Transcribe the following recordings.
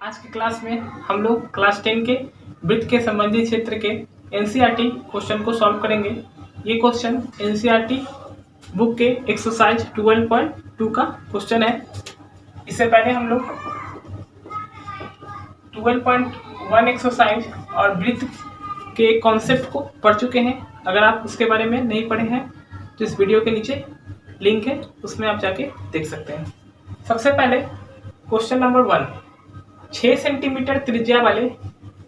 आज की क्लास में हम लोग क्लास 10 के वृत्त के संबंधित क्षेत्र के एनसीईआरटी क्वेश्चन को सॉल्व करेंगे। ये क्वेश्चन एनसीईआरटी बुक के एक्सरसाइज 12.2 का क्वेश्चन है। इससे पहले हम लोग 12.1 एक्सरसाइज और वृत्त के कॉन्सेप्ट को पढ़ चुके हैं। अगर आप उसके बारे में नहीं पढ़े हैं तो इस वीडियो के नीचे लिंक है, उसमें आप जाके देख सकते हैं। सबसे पहले क्वेश्चन नंबर 1, 6 सेंटीमीटर त्रिज्या वाले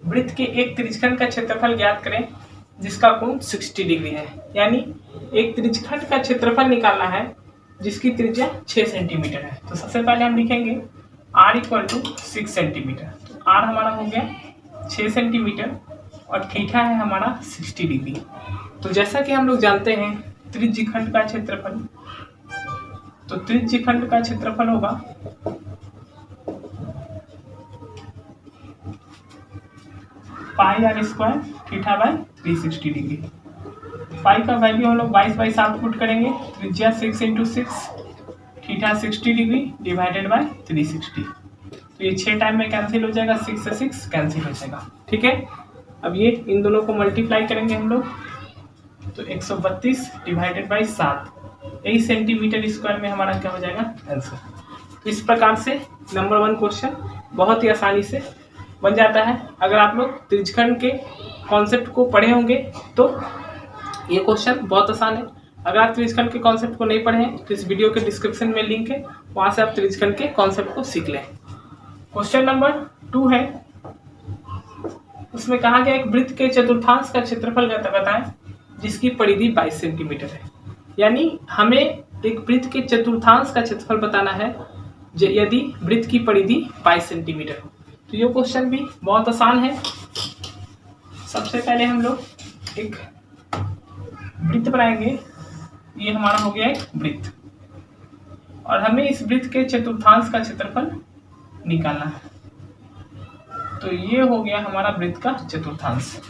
वृत्त के एक त्रिज्यखंड का क्षेत्रफल ज्ञात करें जिसका कोण 60 डिग्री है। यानी एक त्रिज्यखंड का क्षेत्रफल निकालना है जिसकी त्रिज्या 6 सेंटीमीटर है। तो सबसे पहले हम लिखेंगे r = 6 सेंटीमीटर। तो r हमारा हो गया 6 सेंटीमीटर और थीटा है हमारा 60 डिग्री। तो जैसा कि हम लोग जानते हैं त्रिज्यखंड का क्षेत्रफल, तो त्रिज्यखंड का क्षेत्रफल होगा pi r square theta by 360 degree. Pi का वैल्यू हम लोग 22/7 पुट करेंगे। त्रिज्या 6 × 6 थीटा 60 डिग्री डिवाइडेड बाय 360। तो ये 6 टाइम में कैंसिल हो जाएगा, 6 से 6 कैंसिल हो जाएगा। ठीक है, अब ये इन दोनों को मल्टीप्लाई करेंगे हम लोग, तो 132 डिवाइडेड बाय 7, यही सेंटीमीटर स्क्वायर में हमारा क्या हो जाएगा आंसर। इस प्रकार से नंबर 1 क्वेश्चन बहुत ही आसानी से बन जाता है। अगर आप लोग त्रिज्यखंड के कॉन्सेप्ट को पढ़े होंगे तो ये क्वेश्चन बहुत आसान है। अगर आप त्रिज्यखंड के कॉन्सेप्ट को नहीं पढ़े हैं तो इस वीडियो के डिस्क्रिप्शन में लिंक है, वहां से आप त्रिज्यखंड के कॉन्सेप्ट को सीख लें। क्वेश्चन नंबर 2 है, उसमें कहा गया एक वृत्त के चतुर्थांश का क्षेत्रफल बताएं जिसकी परिधि 22 सेंटीमीटर है। यानी हमें एक वृत्त के चतुर्थांश का क्षेत्रफल बताना है यदि वृत्त की परिधि 22 सेंटीमीटर हो। तो ये क्वेश्चन भी बहुत आसान है। सबसे पहले हम लोग एक वृत्त बनाएंगे। ये हमारा हो गया एक वृत्त और हमें इस वृत्त के चतुर्थांश का क्षेत्रफल निकालना है। तो ये हो गया हमारा वृत्त का चतुर्थांश।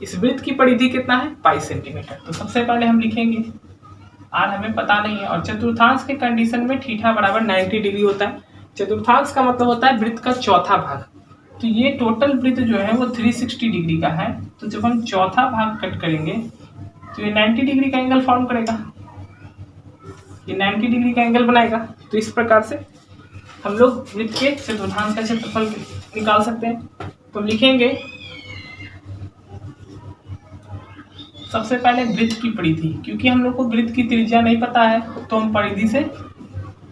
इस वृत्त की परिधि कितना है 22 सेंटीमीटर। तो सबसे पहले हम लिखेंगे r हमें पता नहीं है और चतुर्थांश के कंडीशन में थीटा बराबर 90 डिग्री होता है। चतुर्थांश का मतलब होता है वृत्त का चौथा भाग। तो ये टोटल वृत्त जो है वो 360 डिग्री का है। तो जब हम चौथा भाग कट करेंगे तो ये 90 डिग्री का एंगल फॉर्म करेगा, ये 90 डिग्री का एंगल बनाएगा। तो इस प्रकार से हम लोग वृत्त के चतुर्थांश का क्षेत्रफल निकाल सकते हैं। तो हम लिखेंगे सबसे पहले वृत्त की परिधि, क्योंकि हम लोग को वृत्त की त्रिज्या नहीं पता है तो हम परिधि से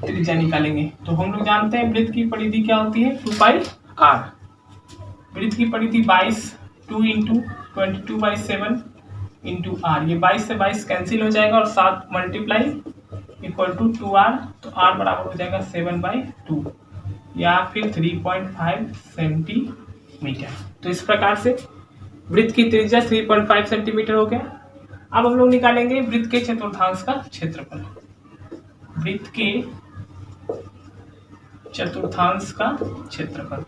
त्रिज्या निकालेंगे। तो हम लोग जानते हैं वृत्त की परिधि क्या होती है 2πr। वृत्त की परिधि 22, 2 × 22/7 × r। ये 22 से 22 कैंसिल हो जाएगा और 7 मल्टीप्लाई = 2r। तो r बराबर हो जाएगा 7/2 या फिर 3.5 सेंटीमीटर। तो इस प्रकार से वृत्त की त्रिज्या 3.5 सेंटीमीटर हो गया। अब हम लोग निकालेंगे वृत्त के चतुर्थांश का क्षेत्रफल। वृत्त के चतुर्थांश का क्षेत्रफल,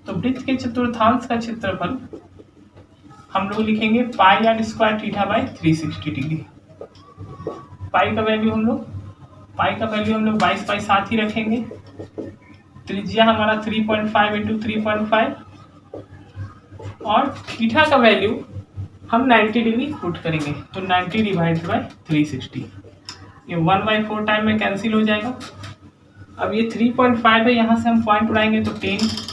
तो वृत्त के चतुर्थांश का क्षेत्रफल हम लोग लिखेंगे पाई r² theta by 360 degree. Pi का वैल्यू हम लोग 22/7 ही रखेंगे। त्रिज्या हमारा 3.5 × 3.5 और थीटा का वैल्यू हम 90 डिग्री पुट करेंगे। तो 90 डिवाइडेड बाय 360, ये 1/4 टाइम में कैंसिल हो जाएगा। अब ये 3.5 है, यहाँ से हम पॉइंट उड़ाएंगे तो 10,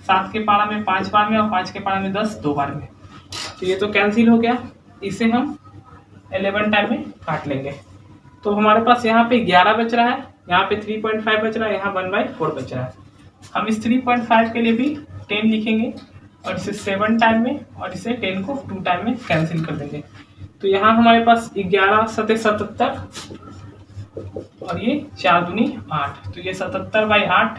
7 के पारा में 5 बार में और 5 के पारा में 10 2 बार में। तो ये तो कैंसिल हो गया, इसे हम 11 टाइम में काट लेंगे। तो हमारे पास यहाँ पे 11 बच रहा है, यहाँ पे 3.5 बच रहा है, यहाँ 1/4 बच रहा है। हम इस 3.5 के लिए भी 10 लिखेंगे और इसे 7 टाइम में और इसे 10 को 2 टाइम में कैंसिल कर देंगे। तो यहाँ हमारे पास 11 × 7 = 77 और ये 4 दूनी 8। तो ये 77/8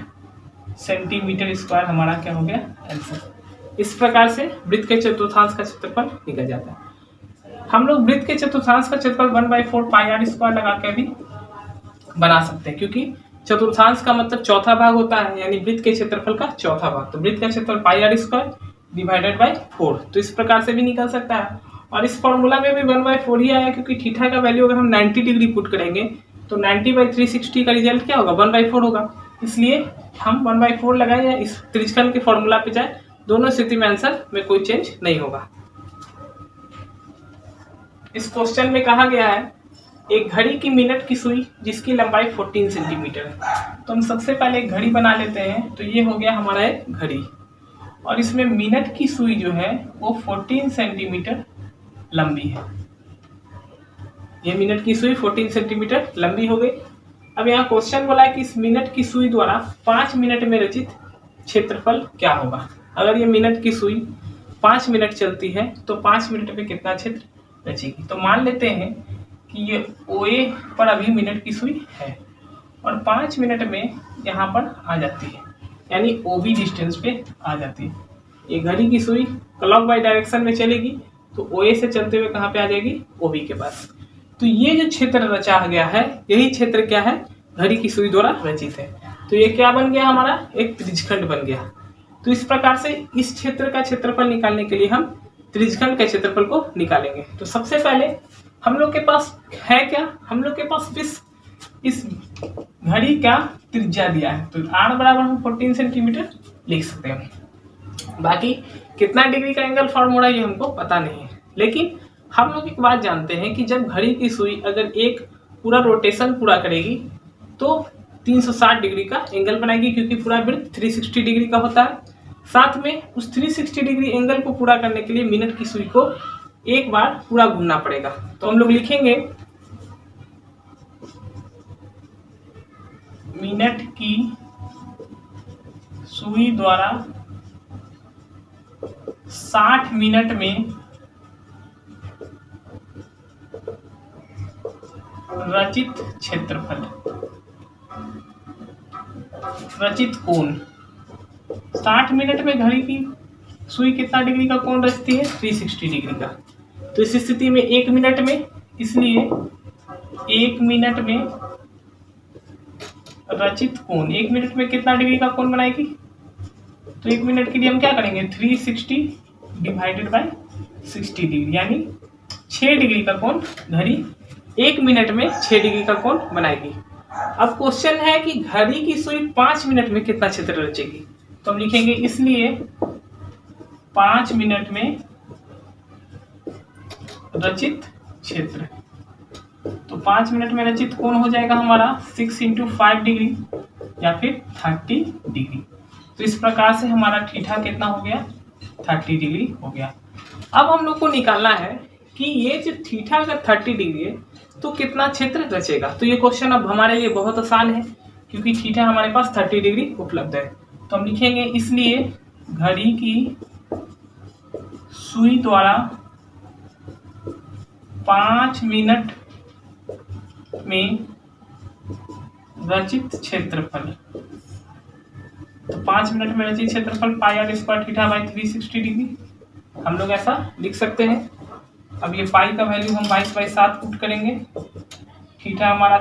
सेंटीमीटर स्क्वायर हमारा क्या हो गया आंसर। इस प्रकार से वृत्त के चतुर्थांश का क्षेत्रफल निकल जाता है। हम लोग वृत्त के चतुर्थांश का क्षेत्रफल 1/4 पाई r² लगा के भी बना सकते हैं, क्योंकि चतुर्थांश का मतलब चौथा भाग होता है, यानी वृत्त के क्षेत्रफल का चौथा भाग। तो वृत्त का क्षेत्रफल पाई r² डिवाइडेड बाय 4। तो इस प्रकार से भी निकल सकता है और इस फॉर्मूला में भी 1/4 ही आया, क्योंकि थीटा का वैल्यू अगर हम 90 डिग्री पुट करेंगे तो 90/360 का रिजल्ट क्या होगा 1/4 होगा। इसलिए हम 1/4 लगाए या इस त्रिज्यखंड के फॉर्मूला पे जाए, दोनों स्थिति में आंसर में कोई चेंज नहीं होगा। इस क्वेश्चन में कहा गया है एक घड़ी की मिनट की सुई जिसकी लंबाई 14 सेंटीमीटर है। तो हम सबसे पहले एक घड़ी बना लेते हैं। तो ये हो गया हमारा एक घड़ी, और इसमें मिनट की सुई जो है वो 14 सेंटीमीटर लंबी है। ये मिनट की सुई 14 सेंटीमीटर लंबी हो गई। अब यहाँ क्वेश्चन बोला है कि इस मिनट की सुई द्वारा 5 मिनट में रचित क्षेत्रफल क्या होगा। अगर ये मिनट की सुई 5 मिनट चलती है तो 5 मिनट में कितना क्षेत्र रचेगी। तो मान लेते हैं कि ये OA पर अभी मिनट की सुई है और 5 मिनट में यहाँ पर आ जाती है, यानी OB डिस्टेंस पे आ जाती है। ये घड़ी की सुई क्लॉकवाइज डायरेक्शन में चलेगी तो OA से चलते हुए कहाँ पे आ जाएगी, OB के पास। तो ये जो क्षेत्र रचा गया है, यही क्षेत्र क्या है, घड़ी की सुई द्वारा रचित है। तो ये क्या बन गया हमारा, एक त्रिज्यखंड बन गया। तो इस प्रकार से इस क्षेत्र का क्षेत्रफल निकालने के लिए हम त्रिज्यखंड के क्षेत्रफल को निकालेंगे। तो सबसे पहले हम लोग के पास है क्या, हम लोग के पास इस घड़ी का त्रिज्या दिया है। तो r बराबर हम 14 सेंटीमीटर लिख सकते हैं। बाकी कितना डिग्री का एंगल फॉर्म हो रहा है ये हमको पता नहीं है, लेकिन हम लोग एक बात जानते हैं कि जब घड़ी की सुई अगर एक पूरा रोटेशन पूरा करेगी तो 360 डिग्री का एंगल बनाएगी, क्योंकि पूरा वृत्त 360 डिग्री का होता है। साथ में उस 360 डिग्री एंगल को पूरा करने के लिए मिनट की सुई को एक बार पूरा घूमना पड़ेगा। तो हम लोग लिखेंगे मिनट की सुई द्वारा 60 मिनट में रचित क्षेत्रफल, रचित कोण। 60 मिनट में घड़ी की सुई कितना डिग्री का कोण रचती है, 360 डिग्री का। तो इस स्थिति में 1 मिनट में, इसलिए 1 मिनट में रचित कोण, 1 मिनट में कितना डिग्री का कोण बनाएगी। तो 1 मिनट के लिए हम क्या करेंगे, 360 डिवाइडेड बाय 60 डिग्री, यानी 6 डिग्री का कोण घड़ी 1 मिनट में 6 डिग्री का कोण बनाएगी। अब क्वेश्चन है कि घड़ी की सुई 5 मिनट में कितना क्षेत्र रचेगी। तो हम लिखेंगे इसलिए 5 मिनट में रचित क्षेत्र। तो 5 मिनट में रचित कोण हो जाएगा हमारा 6 × 5 डिग्री या फिर 30 डिग्री। तो इस प्रकार से हमारा थीटा कितना हो गया, 30 डिग्री हो गया। अब हम लोग को निकालना है कि ये जो थीटा अगर 30 डिग्री है तो कितना क्षेत्र रचेगा। तो ये क्वेश्चन अब हमारे लिए बहुत आसान है, क्योंकि थीटा हमारे पास 30 डिग्री उपलब्ध है। तो हम लिखेंगे इसलिए घड़ी की सुई द्वारा 5 मिनट में रचित क्षेत्रफल। तो 5 मिनट में रचित क्षेत्रफल πr² थीटा बाई 360 डिग्री, हम लोग ऐसा लिख सकते हैं। अब ये पाई का वैल्यू हम 22/7 पुट करेंगे। थीटा हमारा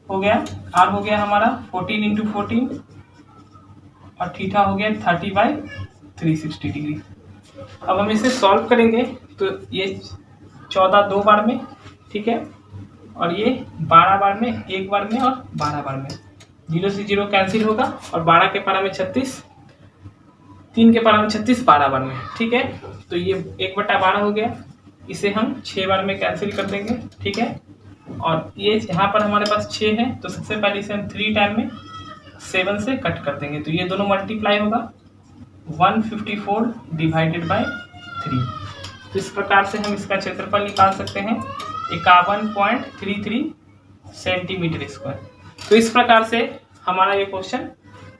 हो गया, आर हो गया हमारा 14 × 14 और थीटा हो गया 30/360 डिग्री। अब हम इसे सॉल्व करेंगे तो ये 14 2 बार में, ठीक है, और ये 12 बार में, 1 बार में और 12 बार में। 0 से 0 कैंसिल होगा और 12 के पारा में 36, 3 के पारा में 36 12 बार में, ठीक है। तो ये 1/12 हो गया, इसे हम 6 बार में कैंसिल कर देंगे, ठीक है। और ये यहाँ पर हमारे पास 6 है, तो सबसे पहले इसे हम 3 टाइम में 7 से कट कर देंगे, तो ये दोनों मल्टीप्लाई होगा 154 डिवाइडेड बाय 3। तो इस प्रकार से हम इसका क्षेत्रफल निकाल सकते हैं 51.33 सेंटीमीटर स्क्वायर। तो इस प्रकार से हमारा ये क्वेश्चन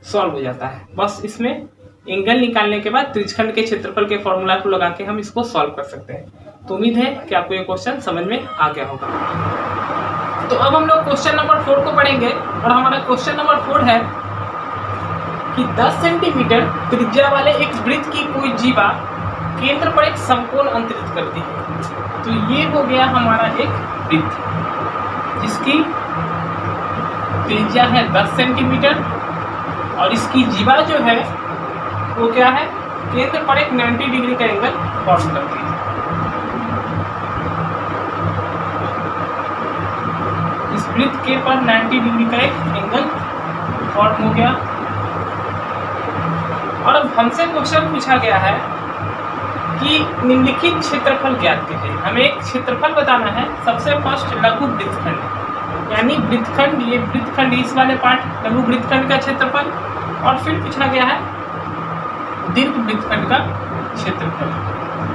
सॉल्व हो जाता है। बस इसमें एंगल निकालने के बाद त्रिज्यखंड के क्षेत्रफल के फॉर्मूला को लगा के हम इसको सॉल्व कर सकते हैं। तो उम्मीद है कि आपको ये क्वेश्चन समझ में आ गया होगा। तो अब हम लोग क्वेश्चन नंबर 4 को पढ़ेंगे, और हमारा क्वेश्चन नंबर 4 है कि 10 सेंटीमीटर त्रिज्या वाले एक वृत्त की कोई जीवा केंद्र पर एक समकोण अंतरित करती है। तो ये हो गया हमारा एक वृत्त जिसकी त्रिज्या है 10 सेंटीमीटर और इसकी जीवा जो है वो क्या है, केंद्र पर एक 90 डिग्री का एंगल फॉर्म करती है। इस वृत्त के पर 90 डिग्री का एक एंगल फॉर्म हो गया। और अब हमसे क्वेश्चन पूछा गया है कि निम्नलिखित क्षेत्रफल ज्ञात कीजिए। हमें एक क्षेत्रफल बताना है। सबसे फर्स्ट लघु वृत्तखंड, यानी वृत्तखंड, ये वृत्तखंड इस वाले पार्ट लघु वृत्तखंड का क्षेत्रफल, और फिर पूछा गया है दीर्घ वृत्तखंड का क्षेत्रफल।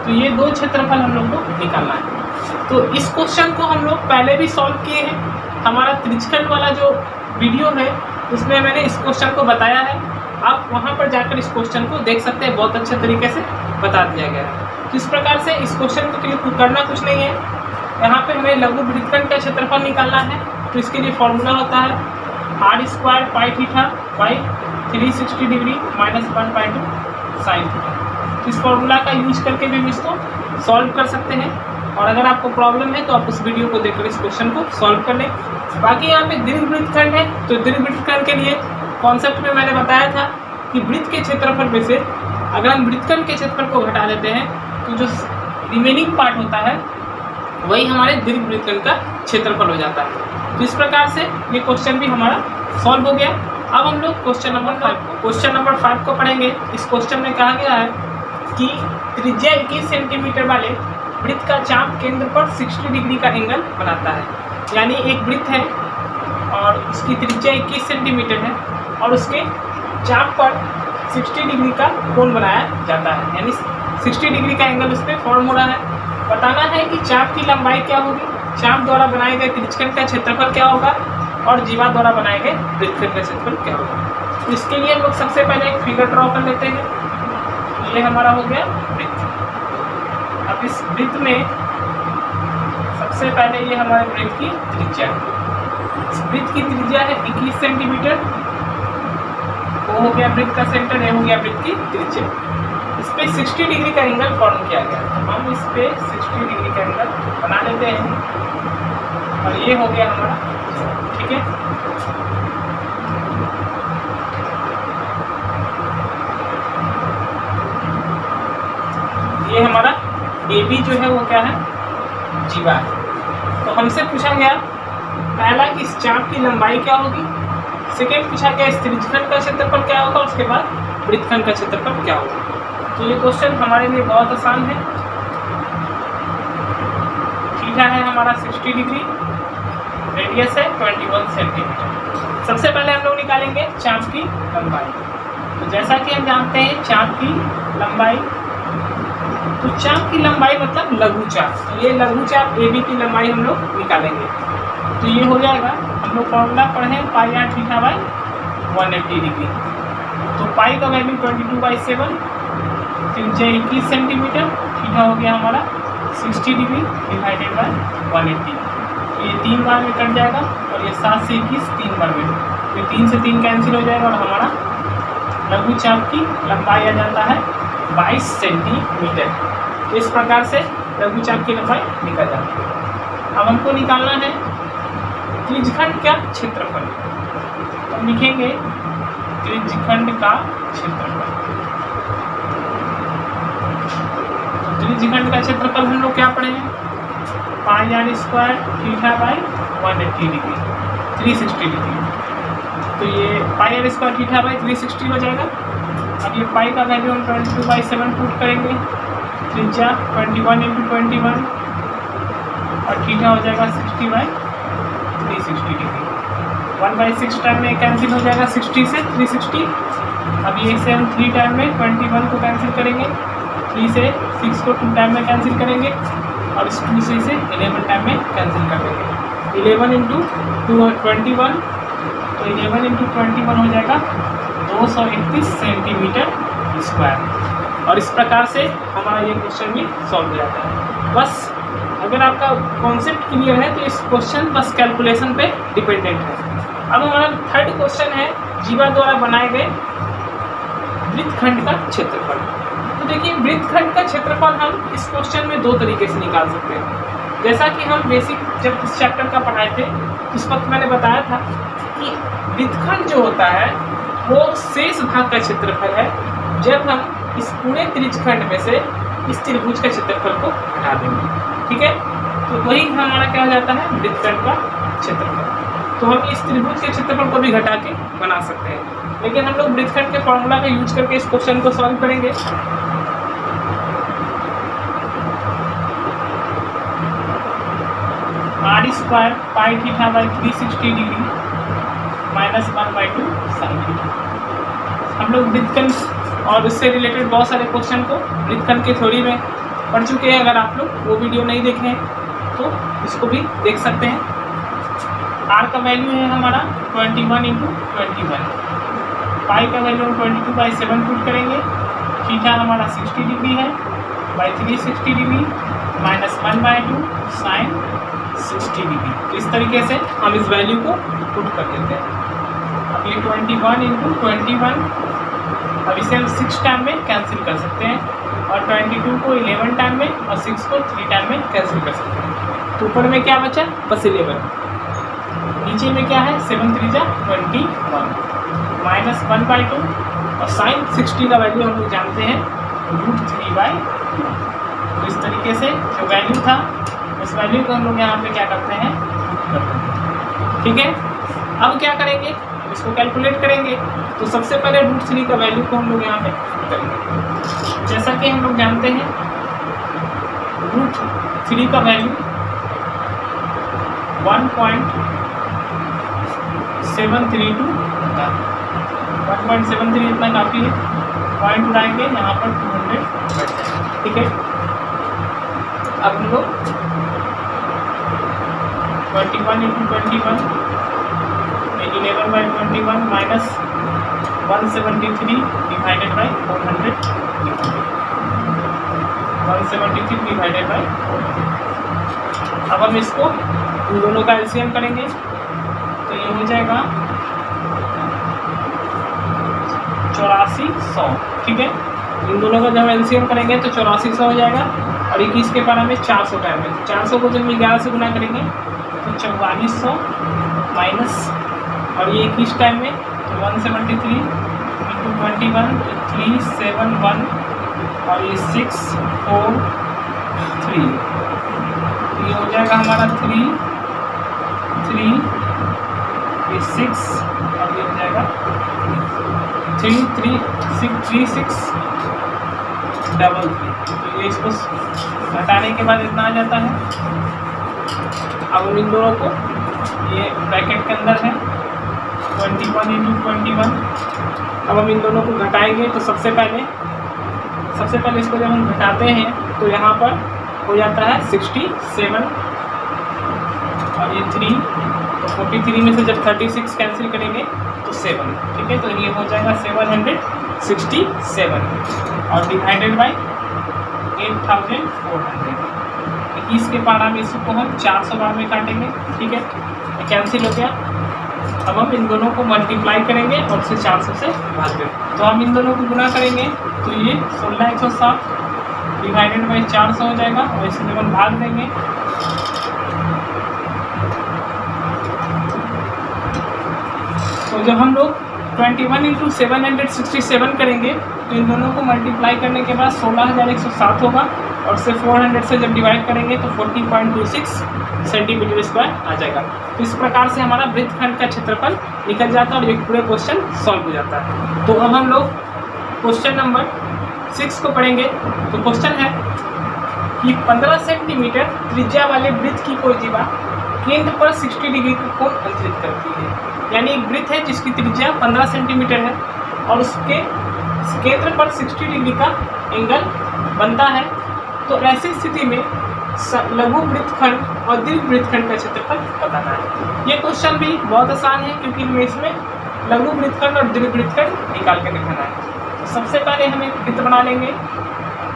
तो ये दो क्षेत्रफल हम लोग को निकालना है। तो इस क्वेश्चन को हम लोग पहले भी सॉल्व किए हैं। हमारा त्रिज्यखंड वाला जो वीडियो है उसमें मैंने इस क्वेश्चन को बताया है। आप वहाँ पर जाकर इस क्वेश्चन को देख सकते हैं, बहुत अच्छे तरीके से बता दिया गया है। तो इस प्रकार से इस क्वेश्चन के लिए करना कुछ नहीं है। यहाँ पे हमें लघु वृत्तखंड का क्षेत्रफल निकालना है। तो इसके लिए फॉर्मूला होता है r² pi theta by 360 degree minus 1/2 sine theta. इस फॉर्मूला का यूज करके भी इसको सॉल्व कर सकते हैं। और अगर आपको प्रॉब्लम है तो आप उस वीडियो को देखकर इस क्वेश्चन को सॉल्व कर लें। बाकी यहाँ पे दीर्घ वृत्तखंड है, तो दीर्घ वृत्तखंड के लिए कॉन्सेप्ट में मैंने बताया था कि वृत्त के क्षेत्रफल में से अगर हम वृत्तखंड के क्षेत्रफल को घटा देते हैं तो जो रिमेनिंग पार्ट होता है वही हमारे दीर्घ वृत्तखंड का क्षेत्रफल हो जाता है। तो इस प्रकार से ये क्वेश्चन भी हमारा सॉल्व हो गया। अब हम लोग क्वेश्चन नंबर 5 को पढ़ेंगे। इस क्वेश्चन में कहा गया है कि त्रिज्या 21 सेंटीमीटर वाले वृत्त का चाप केंद्र पर 60 डिग्री का एंगल बनाता है। यानी एक वृत्त है और उसकी त्रिज्या 21 सेंटीमीटर है और उसके चाप पर 60 डिग्री का कोण बनाया जाता है, यानी 60 डिग्री का एंगल उस पर फॉर्म हो रहा है। बताना है कि चाप की लंबाई क्या होगी, चाप द्वारा बनाए गए त्रिज्यखंड का क्षेत्रफल क्या होगा और जीवा द्वारा बनाए गए वृत्तखंड का क्षेत्रफल क्या होगा। तो इसके लिए हम लोग सबसे पहले एक फिगर ड्रॉ कर लेते हैं। ये हमारा हो गया वृत्त। अब इस वृत्त में सबसे पहले ये हमारे वृत्त की त्रिज्या है। इस वृत्त की त्रिज्या है 21 सेंटीमीटर। वो हो गया वृत्त का सेंटर, ये हो गया वृत्त की त्रिज्या। इस पे 60 डिग्री का एंगल फॉर्म किया गया। तो हम इस पे 60 डिग्री का एंगल बना लेते हैं और ये हो गया हमारा, ठीक है। ये हमारा AB जो है वो क्या है, जीवा है। तो हमसे पूछा गया पहला कि इस चाप की लंबाई क्या होगी, सेकेंड पूछा गया इस त्रिज्यखंड का क्षेत्रफल क्या होगा, उसके बाद वृत्तखंड का क्षेत्रफल क्या होगा। तो ये क्वेश्चन हमारे लिए बहुत आसान है। थीटा है हमारा 60 डिग्री, रेडियस है 21 सेंटीमीटर। सबसे पहले हम लोग निकालेंगे चाप की लंबाई। तो जैसा कि हम जानते हैं चाप की लंबाई, तो चाप की लंबाई मतलब लघु चाप। तो ये लघु चाप AB की लंबाई हम लोग निकालेंगे। तो ये हो जाएगा, हम लोग फॉर्मूला पढ़े पाई r थीटा बाई 180 डिग्री। तो पाई का वैल्यू 22/7, त्रिज्या 21 सेंटीमीटर, थीटा हो गया हमारा 60 डिग्री डिवाइडेड बाई 180। तो ये 3 बार में कट जाएगा और ये 7 से 21 3 बार में, तो 3 से 3 कैंसिल हो जाएगा और हमारा लघु चाप की लंबाई आ जाता है 22 सेंटीमीटर। तो इस प्रकार से लघु चाप की लंबाई निकल जाती है। अब हमको निकालना है त्रिज्यखंड का क्षेत्रफल। तो लिखेंगे त्रिज्यखंड का क्षेत्रफल। तो त्रिज्यखंड का क्षेत्रफल हम लोग क्या पढ़े हैं, पाई r² theta by 180 degree 360 degree. तो ये पाई r² थीटा बाई 360 हो जाएगा। अब ये पाई का वैल्यू हम 22/7 पुट करेंगे, त्रिज्या 21 × 21 और थीटा हो जाएगा 60/360 डिग्री। 1/6 टाइम में कैंसिल हो जाएगा 60 से 360। अब ये से हम 3 टाइम में 21 को कैंसिल करेंगे, 3 से 6 को 2 टाइम में कैंसिल करेंगे और इस 2 से 11 टाइम में कैंसिल कर देंगे। 11 × 2 21, तो 11 × 21 हो जाएगा 231 सेंटीमीटर स्क्वायर। और इस प्रकार से हमारा ये क्वेश्चन भी सॉल्व हो जाता है। बस अगर आपका कॉन्सेप्ट क्लियर है तो इस क्वेश्चन बस कैलकुलेशन पे डिपेंडेंट है। अब हमारा थर्ड क्वेश्चन है जीवा द्वारा बनाए गए वृत्तखंड का क्षेत्रफल। तो देखिए वृत्तखंड का क्षेत्रफल हम इस क्वेश्चन में 2 तरीके से निकाल सकते हैं। जैसा कि हम बेसिक जब इस चैप्टर का पढ़ाए थे उस वक्त मैंने बताया था कि वृत्तखंड जो होता है वो शेष भाग का क्षेत्रफल है जब हम इस पूरे त्रिज्यखंड में से इस त्रिभुज का क्षेत्रफल को हटा देंगे, ठीक है। तो वही हमारा क्या हो जाता है वृत्तखंड का क्षेत्रफल। तो हम इस त्रिभुज के क्षेत्रफल को भी घटा के बना सकते हैं, लेकिन हम लोग वृत्तखंड के फॉर्मूला का यूज करके इस क्वेश्चन को सॉल्व करेंगे। R square pi theta by 360 degree minus 1/2 sine theta. हम लोग वृत्तखंड और इससे रिलेटेड बहुत सारे क्वेश्चन को वृत्तखंड के थ्योरी में पढ़ चुके हैं। अगर आप लोग वो वीडियो नहीं देखे हैं तो इसको भी देख सकते हैं। आर का वैल्यू है हमारा 21 × 21, पाई का वैल्यू हम 22/7 पुट करेंगे, थीटा हमारा 60 डिग्री है by 360 degree minus 1/2 sine 60 degree. तो इस तरीके से हम इस वैल्यू को पुट कर देते हैं। अब ये 21 × 21, अब इसे हम 6 टाइम में कैंसिल कर सकते हैं और 22 को 11 टाइम में और 6 को 3 टाइम में कैंसिल कर सकते हैं। तो ऊपर में क्या बचा? बस 11। नीचे में क्या है? 7 3 जा 21 माइनस 1/2 और साइन 60 का वैल्यू हम लोग जानते हैं √3/2। तो इस तरीके से जो वैल्यू था उस वैल्यू को हम लोग यहाँ पे क्या करते हैं, ठीक है। अब क्या करेंगे, इसको कैलकुलेट करेंगे। तो सबसे पहले √3 का वैल्यू को हम लोग यहाँ पे करेंगे। जैसा कि हम लोग जानते हैं √3 का वैल्यू 1.732 होता है। 1.73 इतना काफ़ी है। पॉइंट उड़ाएंगे यहाँ पर 200 बैठ जाएगा, ठीक है। अब हम लोग 21 × 21 11/21 minus 173 divided by 400, 173 divided by 400। अब हम इसको इन दोनों का एलसीएम करेंगे तो ये हो जाएगा 8400, ठीक है। इन दोनों का जब हम एलसीएम करेंगे तो 8400 हो जाएगा और 21 के पारा में 400 टाइम है। 400 को जब 11 से गुना करेंगे तो 4400 माइनस और ये 21 टाइम में तो 173 × 21 तो 371 और ये 643, ये हो जाएगा हमारा 3 ये 6 और ये हो जाएगा 33633। तो ये इसको घटाने के बाद इतना आ जाता है। अब हम इन दोनों को ये ब्रैकेट के अंदर है 21 × 21। अब हम इन दोनों को घटाएंगे तो सबसे पहले इसको जब हम घटाते हैं तो यहाँ पर हो जाता है 67 और ये 3 तो 43 में से जब 36 कैंसिल करेंगे तो 7, ठीक है। तो ये हो जाएगा 767 और डिवाइडेड बाई 8400। 21 के पारा में इसको हम 400 बार में काटेंगे, ठीक है। कैंसिल हो गया। अब हम इन दोनों को मल्टीप्लाई करेंगे और उसे 400 से भाग देंगे। तो हम इन दोनों को गुना करेंगे तो ये 16160 डिवाइडेड बाई 400 हो जाएगा और इसे जब हम भाग देंगे तो जब हम लोग 21 × 767 करेंगे तो इन दोनों को मल्टीप्लाई करने के बाद 16107 होगा और से 400 से जब डिवाइड करेंगे तो 40.26 सेंटीमीटर स्क्वायर आ जाएगा। तो इस प्रकार से हमारा वृत्तखंड का क्षेत्रफल निकल जाता है और ये पूरे क्वेश्चन सॉल्व हो जाता है। तो अब हम लोग क्वेश्चन नंबर 6 को पढ़ेंगे। तो क्वेश्चन है कि 15 सेंटीमीटर त्रिज्या वाले वृत्त की कोई जीवा केंद्र पर 60 डिग्री का कोण अंतरित करती है। यानी एक वृत्त है जिसकी त्रिज्या 15 सेंटीमीटर है और उसके केंद्र पर 60 डिग्री का एंगल बनता है। तो ऐसी स्थिति में लघु वृत्तखंड और दीर्घ वृत्तखंड का क्षेत्रफल बताना है। ये क्वेश्चन भी बहुत आसान है क्योंकि हमें इसमें लघु वृत्तखंड और दीर्घ वृत्तखंड निकाल के दिखाना है। तो सबसे पहले हम एक वृत्त बना लेंगे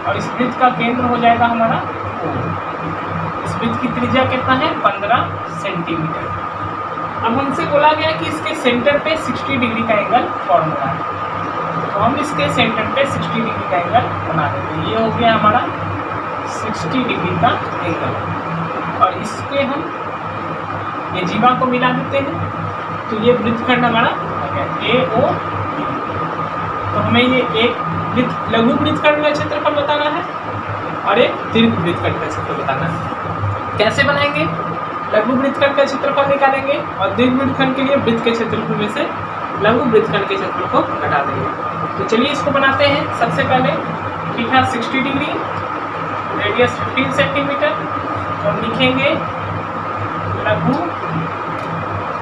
और इस वृत्त का केंद्र हो जाएगा हमारा O। इस वृत्त की त्रिज्या कितना है? 15 सेंटीमीटर। अब हमसे बोला गया कि इसके सेंटर पे 60 डिग्री का एंगल फॉर्म हो रहा है, तो हम इसके सेंटर पे 60 डिग्री का एंगल बना देते हैं। ये हो गया हमारा 60 डिग्री का एंगल और इसके हम ये जीवा को मिला देते हैं तो ये वृत्तखंड हमारा आ गया AO। तो हमें ये एक लघु वृत्तखंड का क्षेत्रफल बताना है और एक दीर्घ वृत्तखंड का क्षेत्रफल बताना है। कैसे बनाएंगे? लघु वृत्तखंड का क्षेत्रफल निकालेंगे और दीर्घ वृत्तखंड के लिए वृत्त के क्षेत्रफल में से लघु वृत्तखंड के क्षेत्रफल को घटा देंगे। तो चलिए इसको बनाते हैं। सबसे पहले थीटा 60 डिग्री, रेडियस 15 सेंटीमीटर, तो हम लिखेंगे लघु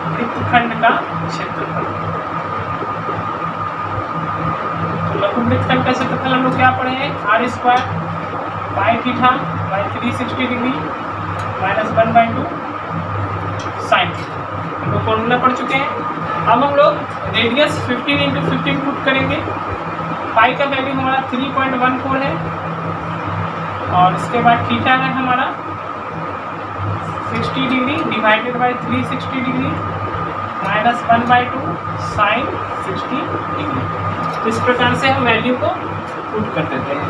वृत्तखंड का क्षेत्रफल। तो लघु वृत्तखंड का क्षेत्रफल हम लोग क्या पढ़े हैं, r² by theta by 360 degree minus 1/2 sine. हम लोग फॉर्मूला पढ़ चुके हैं। अब हम लोग रेडियस 15 × 15 पुट करेंगे। पाई का वैल्यू हमारा 3.14 है और इसके बाद थीटा है हमारा 60 degree divided by 360 degree minus 1/2 sine 60 degree. तो इस प्रकार से हम वैल्यू को पुट कर देते हैं।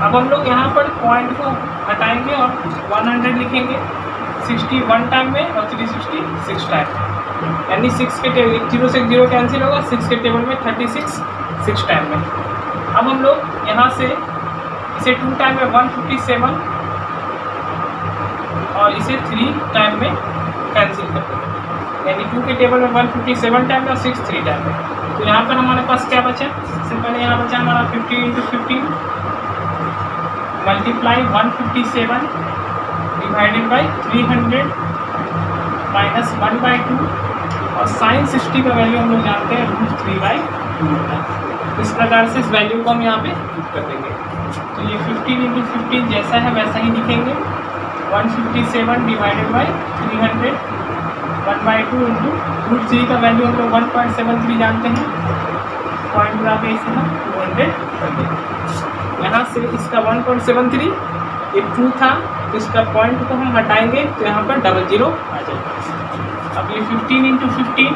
अब हम लोग यहाँ पर पॉइंट को हटाएंगे और 100 लिखेंगे। 60 1 टाइम में और 360 6 टाइम, यानी 6 के टेबल 0 से 0 कैंसिल होगा, 6 के टेबल में 36 6 टाइम में। अब हम लोग यहाँ से इसे 2 टाइम में 157 और इसे 3 टाइम में कैंसिल कर देंगे, यानी 2 के टेबल में 157 टाइम में और 6 3 टाइम में। तो यहाँ पर हमारे पास क्या बचा, सबसे पहले यहाँ बचा हमारा 15 × 15 मल्टीप्लाई 157 डिवाइडेड बाई 300 माइनस 1/2 और साइन 60 का वैल्यू हम लोग जानते हैं √3/2 होता है। इस प्रकार से इस वैल्यू को हम यहाँ पे पुट कर देंगे। तो ये 15 × 15 जैसा है वैसा ही लिखेंगे। 157 डिवाइडेड बाई 300 1/2 इंटू √3 का वैल्यू हम लोग 1.73 जानते हैं। पॉइंट लगा के इसे हम 200 कर देंगे। यहाँ से इसका 1.73 ये 2 था, तो इसका पॉइंट को हम हटाएंगे तो यहाँ पर 00 आ जाएगा। अब ये 15 × 15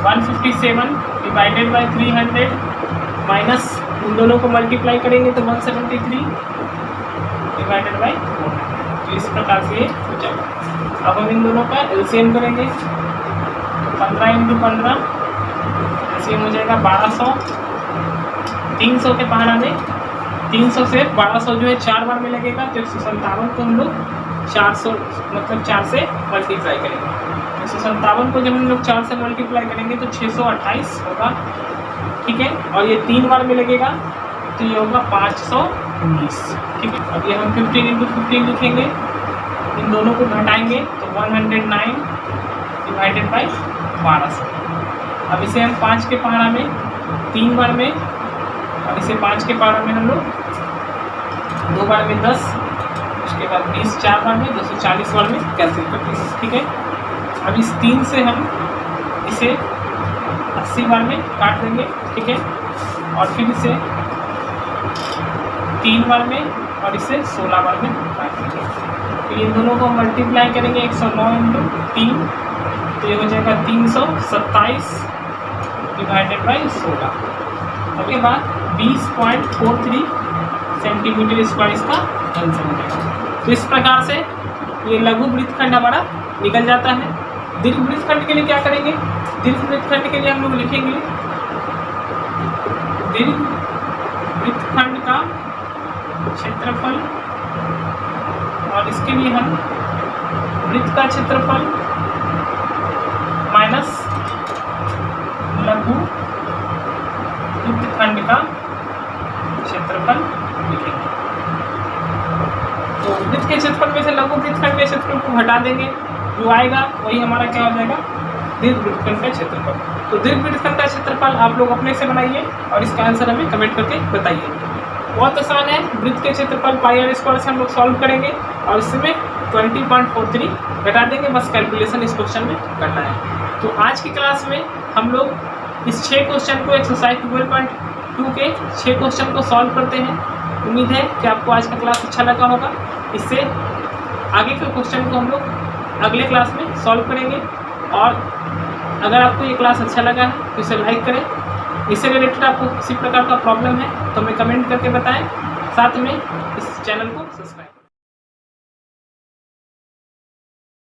157 डिवाइडेड बाई 300 माइनस इन दोनों को मल्टीप्लाई करेंगे तो 173 डिवाइडेड बाई 400। तो इस प्रकार से ये हो जाएगा। अब हम इन दोनों का एलसीएम करेंगे। 15 × 15 एलसीएम हो जाएगा 1200। 300 के पहाड़ा में 300 से 1200 जो है 4 बार में लगेगा, तो 157 को हम लोग 400 मतलब 4 से मल्टीप्लाई करेंगे। 157 को जब हम लोग 4 से मल्टीप्लाई करेंगे तो 628 होगा, ठीक है। और ये 3 बार में लगेगा तो ये होगा 519, ठीक है। अब ये हम 15 × 15 लिखेंगे, इन दोनों को घटाएंगे तो 109 डिवाइडेड बाई 1200। अब इसे हम 5 के पहाड़ा में 3 बार में और इसे 5 के पहाड़ा में हम लोग 2 बार में 10, उसके बाद 20 4 बार में 240 बार में कैंसिल कर देंगे, ठीक है। अब इस 3 से हम इसे 80 बार में काट देंगे, ठीक है। और फिर इसे 3 बार में और इसे 16 बार में काट देंगे। तो इन दोनों को मल्टीप्लाई करेंगे 109 × 3, तो ये हो जाएगा 327 डिवाइडेड बाई 16। उसके बाद 20.43 सेंटीमीटर स्क्वायर इसका आंसर हो जाएगा। तो इस प्रकार से ये लघु वृत्तखंड हमारा निकल जाता है। दीर्घ वृत्तखंड के लिए क्या करेंगे, दीर्घ वृत्तखंड के लिए हम लोग लिखेंगे दीर्घ वृत्तखंड का क्षेत्रफल, और इसके लिए हम वृत्त का क्षेत्रफल माइनस लघु वृत्तखंड का क्षेत्रफल लिखेंगे। तो वृत्त के क्षेत्रफल में से लघु वृत्तखंड के क्षेत्रफल को हटा देंगे, जो आएगा वही हमारा क्या हो जाएगा, दीर्घ वृत्तखंड का क्षेत्रफल। तो दीर्घ वृत्तखंड का क्षेत्रफल आप लोग अपने से बनाइए और इसका आंसर हमें कमेंट करके बताइए। बहुत आसान है। वृत्त के क्षेत्रफल πr² से हम लोग सॉल्व करेंगे और इसमें 20.43 घटा देंगे, बस कैलकुलेशन इस क्वेश्चन में करना है। तो आज की क्लास में हम लोग इस 6 क्वेश्चन को एक्सरसाइज 12.2 के 6 क्वेश्चन को सॉल्व करते हैं। उम्मीद है कि आपको आज का क्लास अच्छा लगा होगा। इससे आगे के क्वेश्चन को हम लोग अगले क्लास में सॉल्व करेंगे। और अगर आपको ये क्लास अच्छा लगा है तो इसे लाइक करें। इससे रिलेटेड आपको किसी प्रकार का प्रॉब्लम है तो हमें कमेंट करके बताएं। साथ में इस चैनल को सब्सक्राइब